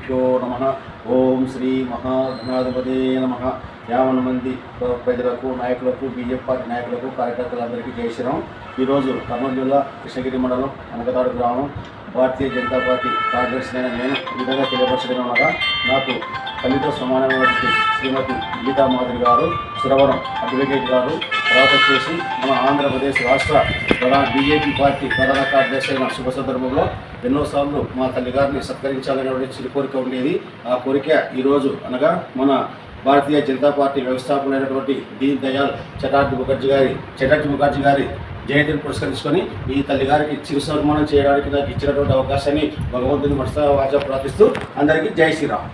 శ్రీగురుభ్యో నమః. ఓం శ్రీ మహాగణాధిపతే నమః. 50 మంది ప్రజలకు, నాయకులకు, బీజేపీ పార్టీ నాయకులకు, కార్యకర్తలందరికీ జై శ్రీరామ్. ఈరోజు కర్నూలు జిల్లా కృష్ణగిరి మండలం అనకతాడు గ్రామం భారతీయ జనతా పార్టీ కార్యదర్శి అయిన నేను ఈ విధంగా తెలియపరచడం అనగా, నాకు తల్లితో సమానమైనటువంటి శ్రీమతి గీతా మాధురి గారు, సురవరం అడ్వకేట్ గారు, తర్వాత వచ్చేసి మన ఆంధ్రప్రదేశ్ రాష్ట్ర ప్రధాన బీజేపీ పార్టీ ప్రధాన కార్యదర్శి అయిన శుభ సందర్భంలో ఎన్నోసార్లు మా తల్లి గారిని సత్కరించాలనే చిరు కోరిక ఉండేది. ఆ కోరిక ఈరోజు అనగా మన భారతీయ జనతా పార్టీ వ్యవస్థాపకులైనటువంటి దీన్ దయాళ్ చటర్జీ ముఖర్జీ గారి జయంతిని పురస్కరించుకొని ఈ తల్లి గారికి చిరు సన్మానం చేయడానికి నాకు ఇచ్చినటువంటి అవకాశాన్ని భగవంతుని మనసా వాచా ప్రార్థిస్తూ అందరికీ జై శ్రీరామ్.